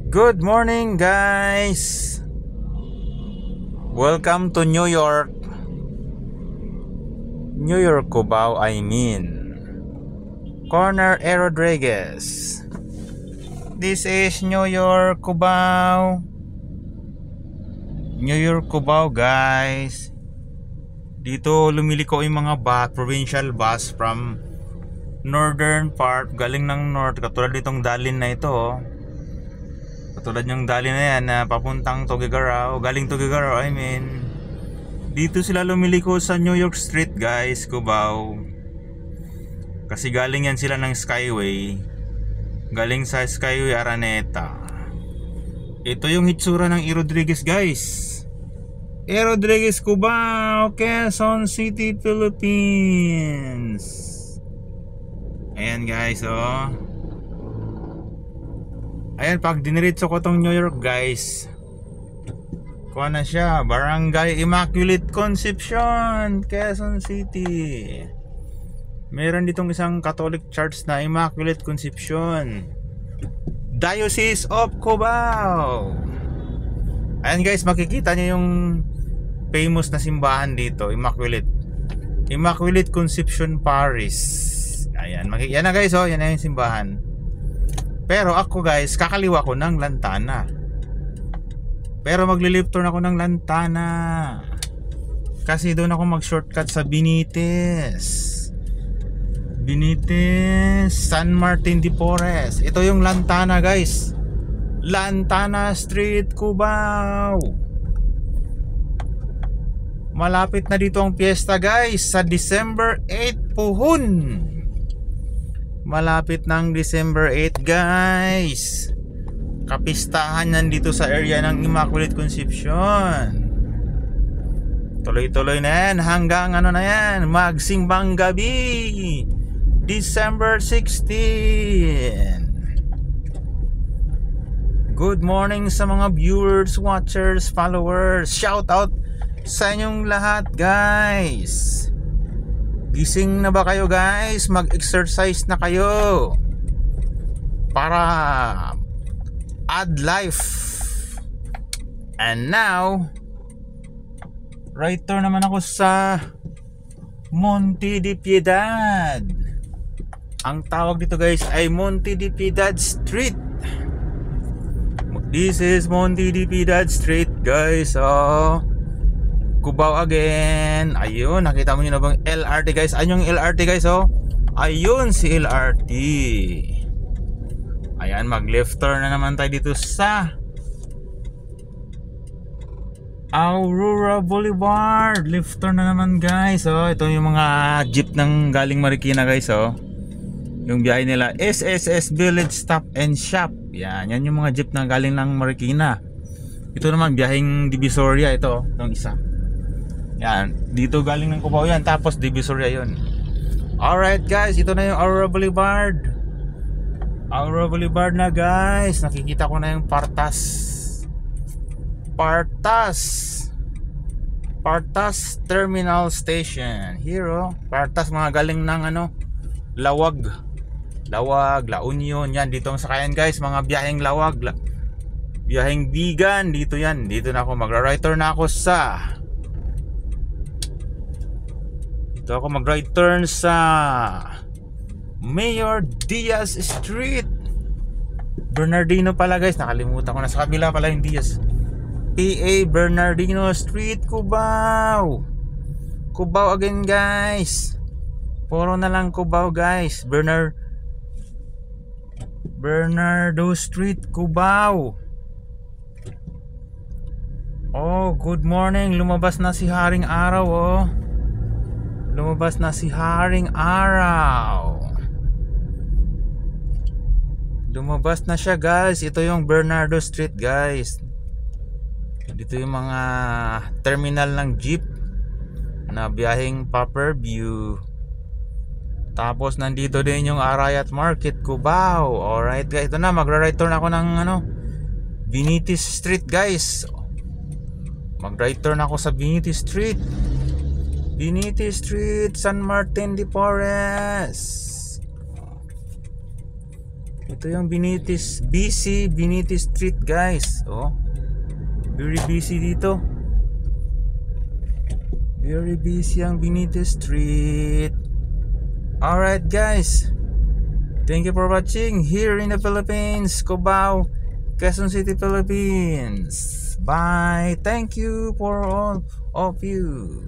Good morning, guys. Welcome to New York. New York, Cubao, I mean. Corner A. Rodriguez. This is New York, Cubao. New York, Cubao, guys. Dito lumiliko yung mga provincial bus from northern part, galing ng north, katulad ditong dalin na ito, oh. Katulad yung dali na yan na papuntang Tuguegarao, galing Tuguegarao, I mean. Dito sila lumiliko sa New York Street, guys, Cubao. Kasi galing yan sila ng Skyway. Galing sa Skyway Araneta. Ito yung hitsura ng A. Rodriguez, guys. A. Rodriguez, Cubao, Quezon City, Philippines. Ayan, guys, oh. Ayan, pag diniritso ko tong New York, guys, kuha na siya, Barangay Immaculate Conception, Quezon City. Meron ditong isang Catholic Church na Immaculate Conception, Diocese of Cubao. Ayan, guys, makikita nyo yung famous na simbahan dito, Immaculate Conception Parish. Ayan, yan na, guys, oh, yan na yung simbahan. Pero ako, guys, kakaliwa ko ng Lantana. Pero magli-left turn ako ng Lantana. Kasi doon ako mag-shortcut sa Benitez, San Martin de Porres. Ito yung Lantana, guys. Lantana Street, Cubao. Malapit na dito ang piyesta, guys, sa December 8 puhon. Malapit ng December 8, guys. Kapistahan yan dito sa area ng Immaculate Conception. Tuloy-tuloy na yan hanggang ano na yan, magsimbang gabi, December 16. Good morning sa mga viewers, watchers, followers. Shout out sa inyong lahat, guys. Gising na ba kayo, guys? Mag-exercise na kayo para add life. And now, right turn naman ako sa Monte de Piedad. Ang tawag dito, guys, ay Monte de Piedad Street. This is Monte de Piedad Street, guys. Oh, Cubao again. Ayun, nakita mo nyo na bang LRT, guys? Ayun yung LRT, guys, oh. Ayun si LRT. Ayan, mag-left turn na naman tayo dito sa Aurora Boulevard. Left turn na naman, guys, oh. Ito yung mga jeep ng galing Marikina, guys, oh. Yung biyahe nila, SSS Village Stop and Shop. Yan yung mga jeep na galing ng Marikina. Ito naman, biyaheng Divisoria, ito, yung isa. Yan, dito galing ng Cubao yan, tapos Divisoria yun. Alright, guys, ito na yung Aurora Boulevard. Aurora Boulevard na, guys. Nakikita ko na yung Partas Terminal Station. Here, oh, Partas, mga galing ng ano, Lawag, La Union. Yan, dito ang sakayan, guys, mga biyaheng Lawag, biyaheng Bigan, dito yan. Dito na ako, mag-right turn na ako sa mag-right turn sa Mayor Diaz Street. Bernardino pala, guys, nakalimutan ko na, sa kabila pala yung Diaz. PA Bernardino Street, Cubao. Cubao again, guys. Puro na lang Cubao, guys. Bernardo Street, Cubao. Oh, good morning. Lumabas na si Haring Araw, oh. Lumabas na si Haring Araw. Lumabas na siya, guys. Ito yung Bernardo Street, guys. Dito yung mga terminal ng jeep na biyaheng Popper View. Tapos nandito din yung Arayat Market, Cubao. Alright, guys, ito na, magra-right turn ako ng ano, Benitez Street, guys. Mag-right turn ako sa Benitez Street, San Martin de Porres. Ito yung Benitez, BC Benitez Street guys. Oh, very busy dito. Very busy ang Benitez Street. Alright guys, thank you for watching here in the Philippines, Cubao, Quezon City, Philippines. Bye. Thank you for all of you.